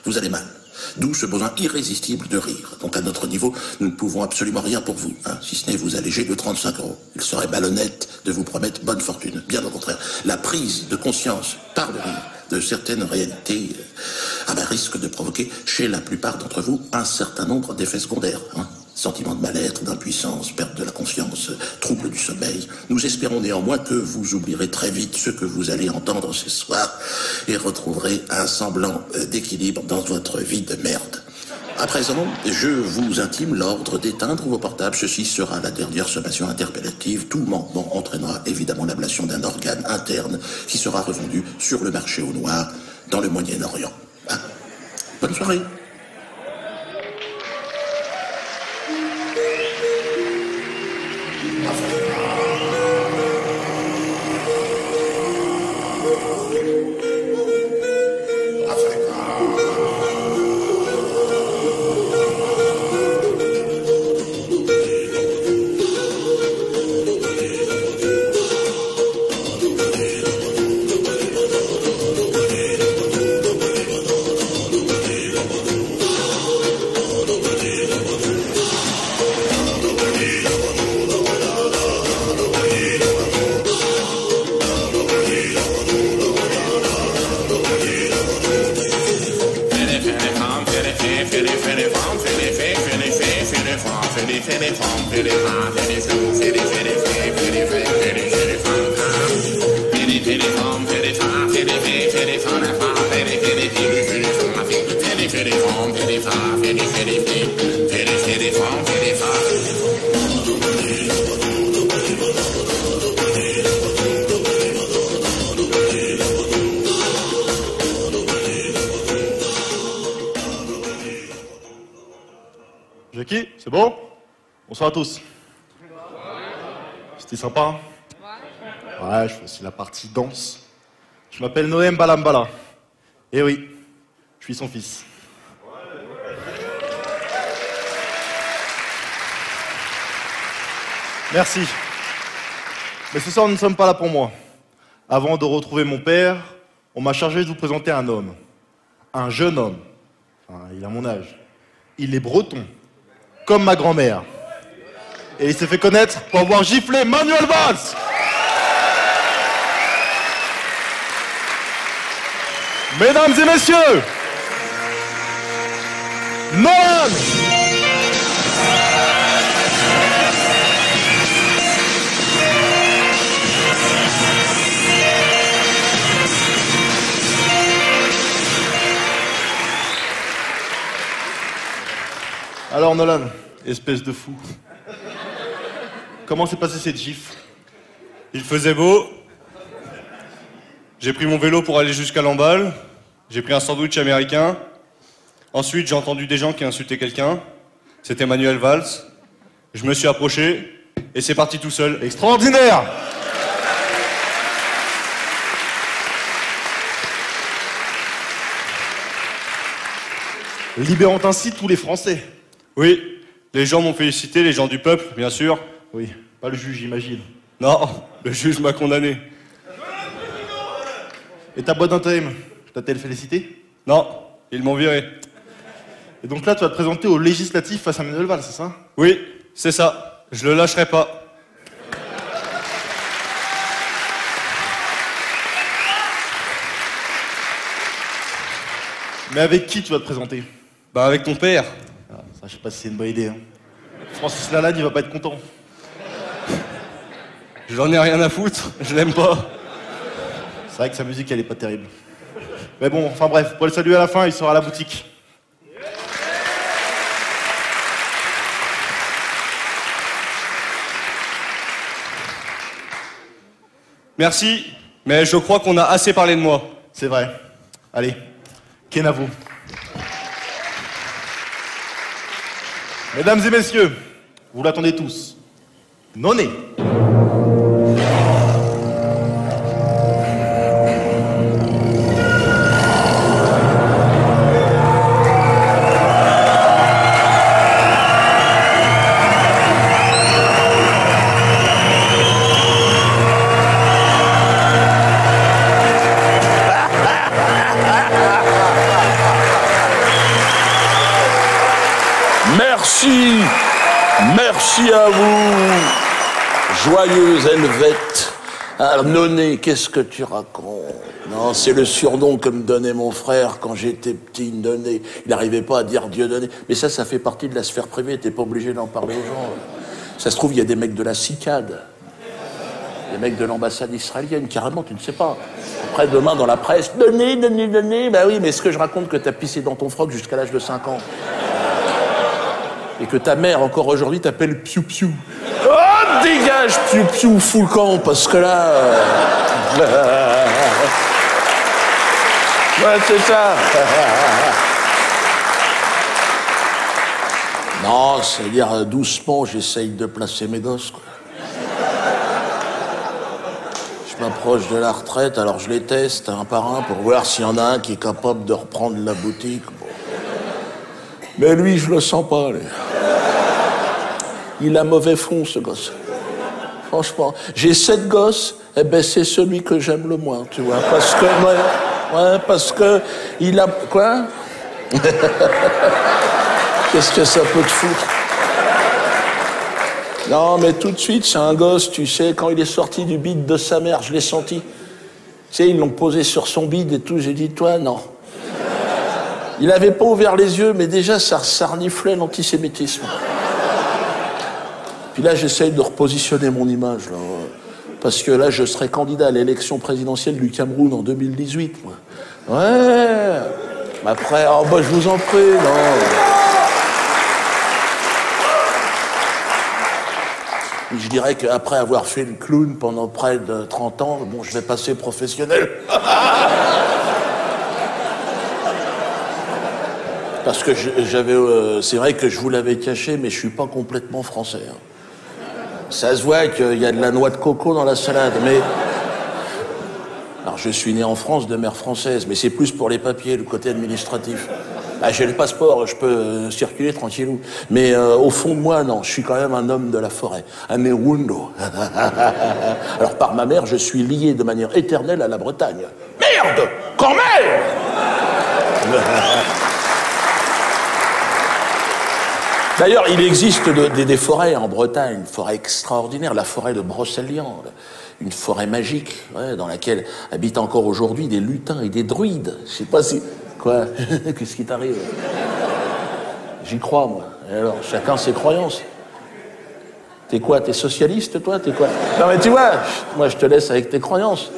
vous allez mal. D'où ce besoin irrésistible de rire. Donc à notre niveau, nous ne pouvons absolument rien pour vous, hein, si ce n'est vous alléger de 35 €. Il serait malhonnête de vous promettre bonne fortune. Bien au contraire, la prise de conscience par le rire de certaines réalités risque de provoquer chez la plupart d'entre vous un certain nombre d'effets secondaires. Sentiment de mal-être, d'impuissance, perte de la confiance, trouble du sommeil. Nous espérons néanmoins que vous oublierez très vite ce que vous allez entendre ce soir et retrouverez un semblant d'équilibre dans votre vie de merde. À présent, je vous intime l'ordre d'éteindre vos portables. Ceci sera la dernière sommation interpellative. Tout manquement entraînera évidemment l'ablation d'un organe interne qui sera revendu sur le marché au noir dans le Moyen-Orient. Bonne soirée. Jackie, c'est bon? Bonsoir à tous. C'était sympa, hein? Ouais, je fais aussi la partie danse. Je m'appelle Noëm Balambala. Et oui, je suis son fils. Merci. Mais ce soir, nous ne sommes pas là pour moi. Avant de retrouver mon père, on m'a chargé de vous présenter un homme. Un jeune homme. Enfin, il a mon âge. Il est breton. Comme ma grand-mère. Et il s'est fait connaître pour avoir giflé Manuel Valls. Mesdames et messieurs, Nolan. Alors Nolan, espèce de fou. Comment s'est passé cette gifle? Il faisait beau. J'ai pris mon vélo pour aller jusqu'à Lamballe. J'ai pris un sandwich américain. Ensuite, j'ai entendu des gens qui insultaient quelqu'un. C'était Manuel Valls. Je me suis approché et c'est parti tout seul. Extraordinaire! Libérant ainsi tous les Français. Oui, les gens m'ont félicité, les gens du peuple, bien sûr. Oui, pas le juge, j'imagine. Non, le juge m'a condamné. Et ta boîte d'intérim, t'a-t-elle félicité? Non, ils m'ont viré. Et donc là, tu vas te présenter au législatif face à Manuel Valls, c'est ça? Oui, c'est ça. Je le lâcherai pas. Mais avec qui tu vas te présenter? Bah avec ton père. Ah, ça, je sais pas si c'est une bonne idée. Hein. Francis Lalanne, il va pas être content. J'en ai rien à foutre, je l'aime pas. C'est vrai que sa musique, elle est pas terrible. Mais bon, enfin bref, pour le saluer à la fin, il sera à la boutique. Merci, mais je crois qu'on a assez parlé de moi. C'est vrai. Allez, Kenavo. Mesdames et messieurs, vous l'attendez tous. Noné. Merci. Merci à vous. Joyeuse Helvète. Alors, Noné, qu'est-ce que tu racontes? Non, c'est le surnom que me donnait mon frère quand j'étais petit, Noné. Il n'arrivait pas à dire Dieudonné. Mais ça fait partie de la sphère privée. T'es pas obligé d'en parler aux gens. Ça se trouve, il y a des mecs de la CICAD. Des mecs de l'ambassade israélienne, carrément, tu ne sais pas. Après, demain, dans la presse, Noné, bah oui, mais est-ce que je raconte que t'as pissé dans ton froc jusqu'à l'âge de 5 ans? Et que ta mère, encore aujourd'hui, t'appelle Piou Piou. Oh, dégage, Piou Piou, fous le camp, parce que là... Ouais, c'est ça. Non, c'est-à-dire, doucement, j'essaye de placer mes gosses, quoi. Je m'approche de la retraite, alors je les teste un par un pour voir s'il y en a un qui est capable de reprendre la boutique. Bon. Mais lui, je le sens pas, lui. Il a mauvais fond, ce gosse. Franchement, j'ai 7 gosses, eh ben c'est celui que j'aime le moins, tu vois, parce que... Ouais, parce que il a... Quoi? Qu'est-ce que ça peut te foutre? Non, mais tout de suite, c'est un gosse, tu sais, quand il est sorti du bide de sa mère, je l'ai senti. Tu sais, ils l'ont posé sur son bide et tout, j'ai dit, toi, non. Il avait pas ouvert les yeux, mais déjà, ça reniflait l'antisémitisme. Puis là, j'essaye de repositionner mon image, là. Parce que là, je serai candidat à l'élection présidentielle du Cameroun en 2018, moi. Ouais. Après, oh, bah, je vous en prie, non. Je dirais qu'après avoir fait le clown pendant près de 30 ans, bon, je vais passer professionnel. Parce que c'est vrai que je vous l'avais caché, mais je suis pas complètement français. Hein. Ça se voit qu'il y a de la noix de coco dans la salade, mais... Alors, je suis né en France de mère française, mais c'est plus pour les papiers, le côté administratif. Ah, j'ai le passeport, je peux circuler tranquillou. Mais au fond de moi, non, je suis quand même un homme de la forêt, un Erundo. Alors, par ma mère, je suis lié de manière éternelle à la Bretagne. Merde! Quand même! D'ailleurs, il existe des forêts en Bretagne, une forêt extraordinaire, la forêt de Brocéliande, une forêt magique, ouais, dans laquelle habitent encore aujourd'hui des lutins et des druides. Je sais pas si... Quoi? Qu'est-ce qui t'arrive? J'y crois, moi. Et alors, chacun ses croyances. T'es quoi? T'es socialiste, toi? T'es quoi? Non, mais tu vois, moi, je te laisse avec tes croyances.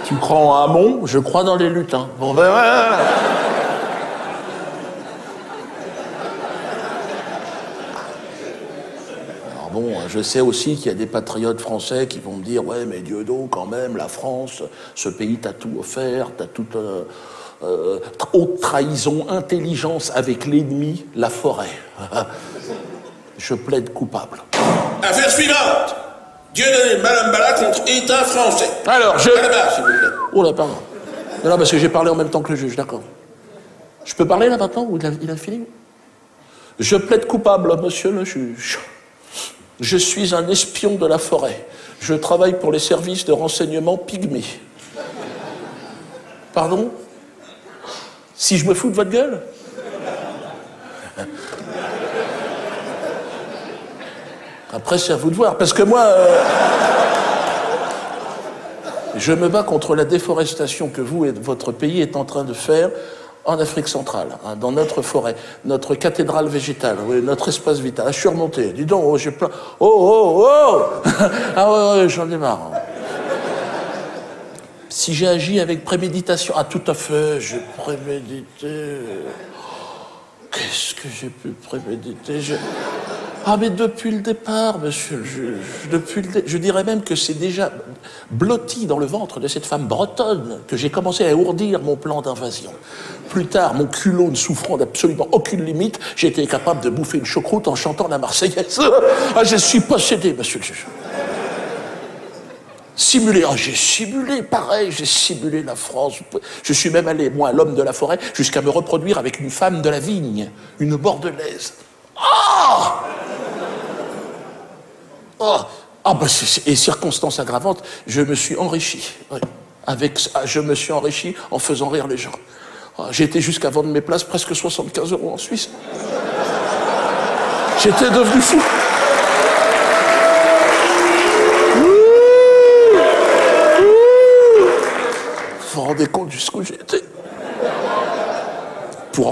Tu crois en Hamon, je crois dans les lutins. Bon, ben voilà. Bon, je sais aussi qu'il y a des patriotes français qui vont me dire « Ouais, mais Dieudo, quand même, la France, ce pays t'a tout offert, t'as toute haute trahison, intelligence avec l'ennemi, la forêt. » Je plaide coupable. Affaire suivante. Dieudonné Malambala contre État français. Alors, À la barre, s'il vous plaît. Oh là, pardon. Non, parce que j'ai parlé en même temps que le juge, d'accord. Je peux parler là maintenant ou il a fini? Je plaide coupable, monsieur le juge. Je suis un espion de la forêt. Je travaille pour les services de renseignement pygmées. Pardon? Si je me fous de votre gueule? Après, c'est à vous de voir. Parce que moi, je me bats contre la déforestation que vous et votre pays est en train de faire en Afrique centrale, hein, dans notre forêt, notre cathédrale végétale, oui, notre espace vital. Ah, je suis remonté. Dis donc, oh, j'ai plein... Oh Ah ouais, j'en ai marre. Hein. Si j'ai agi avec préméditation... Ah, tout à fait, j'ai prémédité... Qu'est-ce que j'ai pu préméditer? Ah, mais depuis le départ, monsieur le juge, je dirais même que c'est déjà blotti dans le ventre de cette femme bretonne que j'ai commencé à ourdir mon plan d'invasion. Plus tard, mon culot ne souffrant d'absolument aucune limite, j'ai été capable de bouffer une choucroute en chantant la Marseillaise. Ah, je suis possédé, monsieur le juge. Simulé, ah, j'ai simulé, pareil, j'ai simulé la France. Je suis même allé, moi, l'homme de la forêt, jusqu'à me reproduire avec une femme de la vigne, une bordelaise. Ah! Oh! Ah, bah, et circonstance aggravante, je me suis enrichi. Oui. Je me suis enrichi en faisant rire les gens. Ah, j'ai été jusqu'à vendre mes places presque 75 € en Suisse. J'étais devenu fou. Vous vous rendez compte jusqu'où j'étais? Pour